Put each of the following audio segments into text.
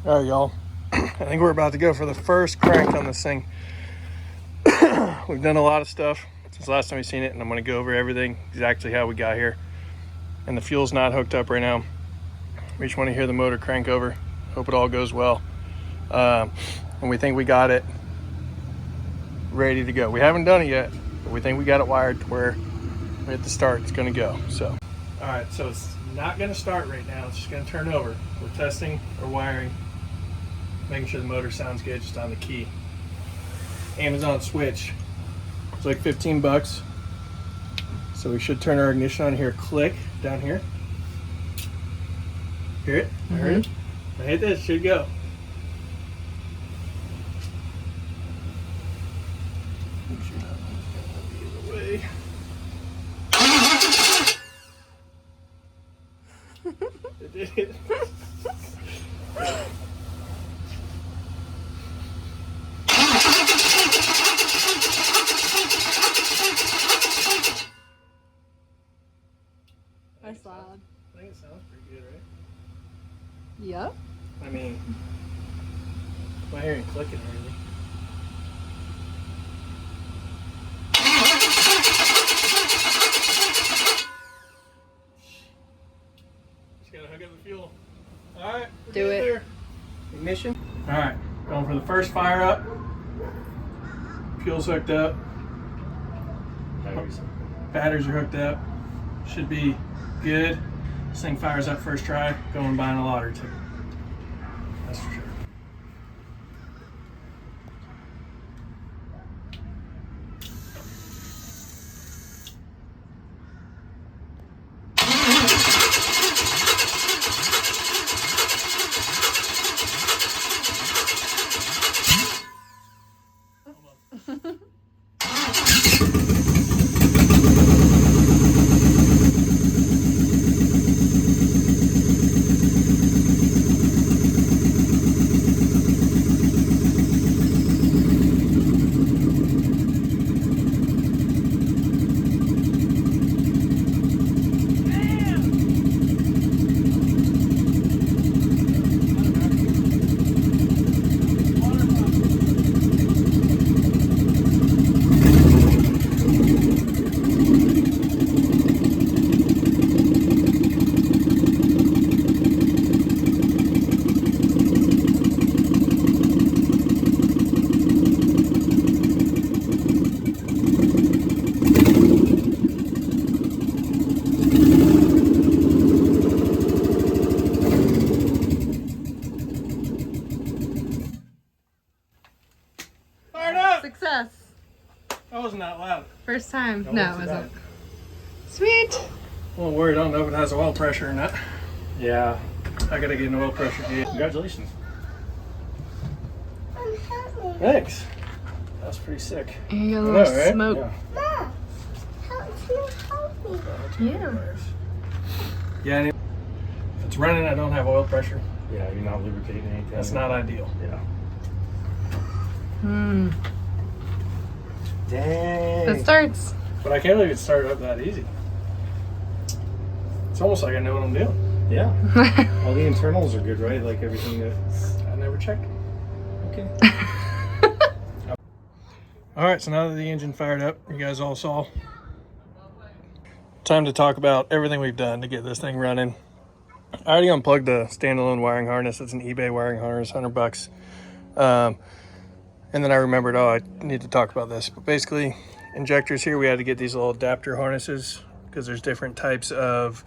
All right, y'all. I think we're about to go for the first crank on this thing. We've done a lot of stuff since last time we've seen it, and I'm going to go over everything exactly how we got here. And the fuel's not hooked up right now. We just want to hear the motor crank over. Hope it all goes well. And we think we got it ready to go. We haven't done it yet, but we think we got it wired to where we hit the start, it's going to go. So, all right, so it's not going to start right now. It's just going to turn over. We're testing our wiring, making sure the motor sounds good just on the key. Amazon switch. It's like 15 bucks. So we should turn our ignition on here. Click down here. Hear it? I heard it. I hit this, should go. Make sure that one's gonna be in the way. It did. That's loud. I think it sounds pretty good, right? Yep. I mean, I'm not hearing clicking or anything. Just gotta hook up the fuel. Alright, Do it. there. Ignition. Alright, going for the first fire up. Fuel's hooked up. Batteries are hooked up. Should be good. This thing fires up first try. Going buying a lottery ticket. That's for sure. Success. That wasn't that loud. First time. No, No, it what's wasn't. Sweet. I'm a little worried. I don't know if it has oil pressure or not. Yeah. I gotta get an oil pressure gauge. Congratulations. Thanks. That's pretty sick. And you got a I little know, right? smoke. Yeah. Yeah. Yeah, and if it's running, I don't have oil pressure. Yeah, you're not lubricating anything. That's not ideal. Yeah. Hmm. Dang. It starts. But I can't believe it started up that easy. It's almost like I know what I'm doing. Yeah. All the internals are good, right? Like everything that's... I never checked. Okay. All right, so now that the engine fired up, you guys all saw. Time to talk about everything we've done to get this thing running. I already unplugged the standalone wiring harness. It's an eBay wiring harness, 100 bucks. And then I remembered, oh, I need to talk about this. But basically, injectors here, we had to get these little adapter harnesses because there's different types of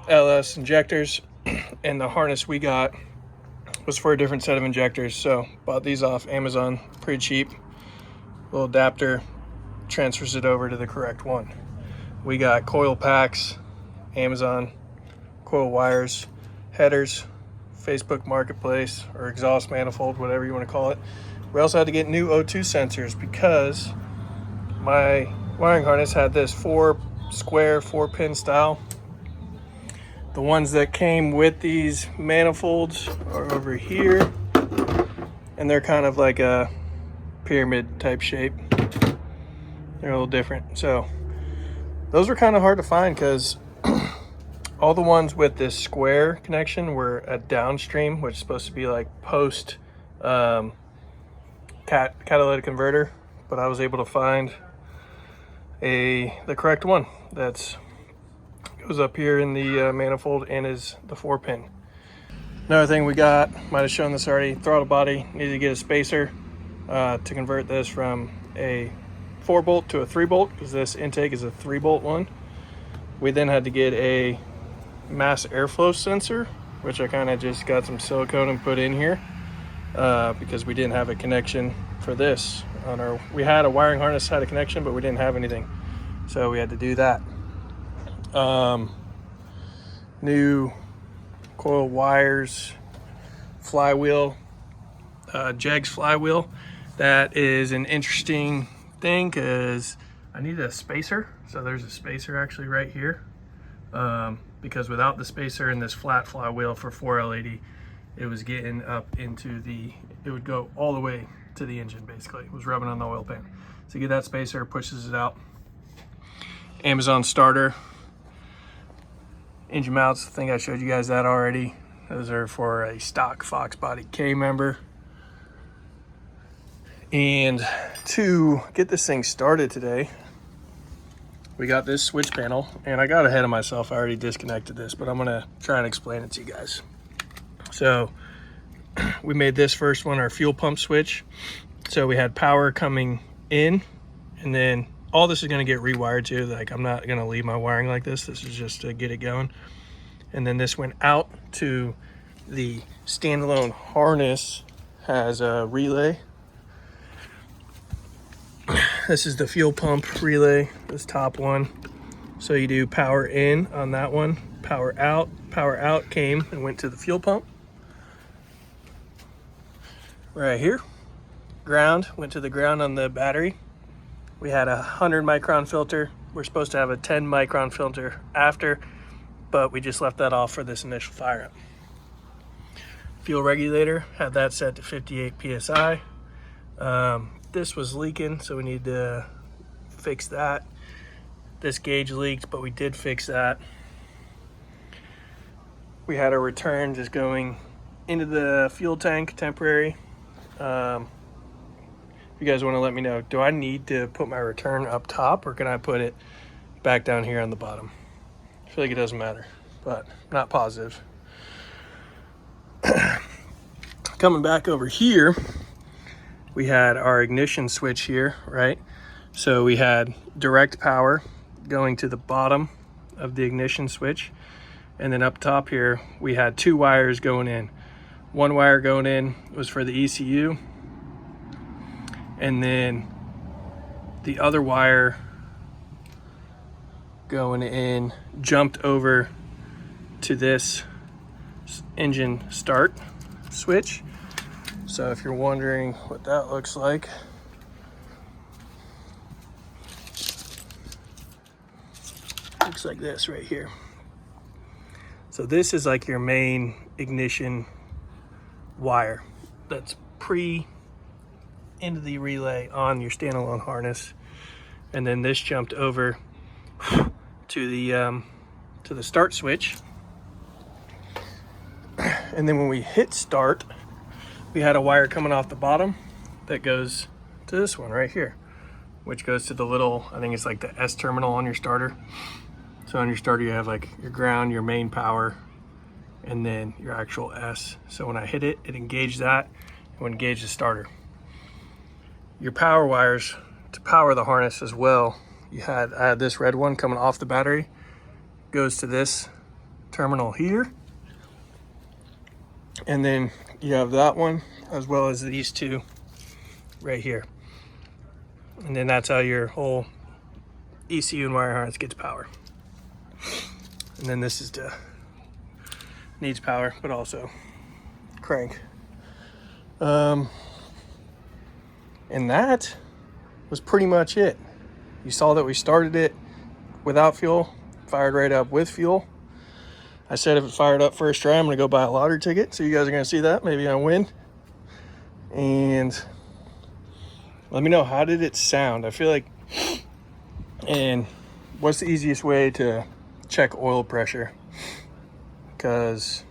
LS injectors. And the harness we got was for a different set of injectors. So bought these off Amazon, pretty cheap. Little adapter transfers it over to the correct one. We got coil packs, Amazon, coil wires, headers, Facebook Marketplace, or exhaust manifold, whatever you want to call it. We also had to get new O2 sensors because my wiring harness had this 4-pin style. The ones that came with these manifolds are over here, and they're kind of like a pyramid type shape. They're a little different. So those were kind of hard to find because all the ones with this square connection were a downstream, which is supposed to be like post catalytic converter, but I was able to find the correct one that's goes up here in the manifold and is the 4-pin. Another thing we got, might have shown this already, throttle body, needed to get a spacer to convert this from a 4-bolt to a 3-bolt, because this intake is a 3-bolt one. We then had to get a mass airflow sensor, which I kind of just got some silicone and put in here because we didn't have a connection for this on our, we had a wiring harness, had a connection, but we didn't have anything, so we had to do that. New coil wires, flywheel, Jegs flywheel. That is an interesting thing because I needed a spacer. So there's a spacer actually right here, because without the spacer and this flat flywheel for 4L80, it was getting up into the, it would go all the way to the engine basically. It was rubbing on the oil pan. So you get that spacer, pushes it out. Amazon starter. Engine mounts, I think I showed you guys that already. Those are for a stock Fox Body K member. And to get this thing started today, we got this switch panel, and I got ahead of myself. I already disconnected this, but I'm gonna try and explain it to you guys. So we made this first one our fuel pump switch. So we had power coming in, and then all this is gonna get rewired too. Like, I'm not gonna leave my wiring like this. This is just to get it going. And then this went out to the standalone harness, has a relay. This is the fuel pump relay, this top one. So you do power in on that one, power out. Power out came and went to the fuel pump. Right here. Ground, went to the ground on the battery. We had a 100 micron filter. We're supposed to have a 10 micron filter after, but we just left that off for this initial fire up. Fuel regulator, had that set to 58 PSI. This was leaking, so we need to fix that. This gauge leaked, but we did fix that. We had a return just going into the fuel tank, temporary. You guys want to let me know, do I need to put my return up top, or can I put it back down here on the bottom? I feel like it doesn't matter, but I'm not positive. Coming back over here, we had our ignition switch here, right? So we had direct power going to the bottom of the ignition switch, and then up top here we had 2 wires going in. One wire going in was for the ECU, and then the other wire going in jumped over to this engine start switch. So if you're wondering what that looks like, looks like this right here. So this is like your main ignition wire that's into the relay on your standalone harness, and then this jumped over to the start switch. And then when we hit start, we had a wire coming off the bottom that goes to this one right here, which goes to the little, I think it's like the S terminal on your starter. So on your starter you have like your ground, your main power, and then your actual S. So when I hit it, it engaged that, and would engage the starter. Your power wires to power the harness as well, I had this red one coming off the battery, goes to this terminal here. And then you have that one as well as these 2 right here. And then that's how your whole ECU and wire harness gets power. And then this is needs power, but also crank. And that was pretty much it. You saw that we started it without fuel, fired right up with fuel. I said if it fired up first try, I'm gonna go buy a lottery ticket. So you guys are gonna see that, maybe I win. And let me know, how did it sound? I feel like, and what's the easiest way to check oil pressure, because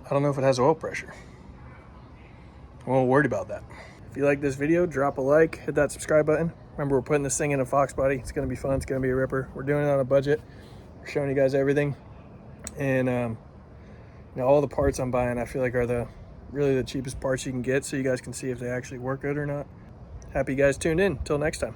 I don't know if it has oil pressure. I'm a little worried about that. If you like this video, drop a like, hit that subscribe button. Remember, we're putting this thing in a Fox body. It's gonna be fun, it's gonna be a ripper. We're doing it on a budget. We're showing you guys everything. And you know, all the parts I'm buying, I feel like are really the cheapest parts you can get, so you guys can see if they actually work good or not. Happy you guys tuned in. Till next time.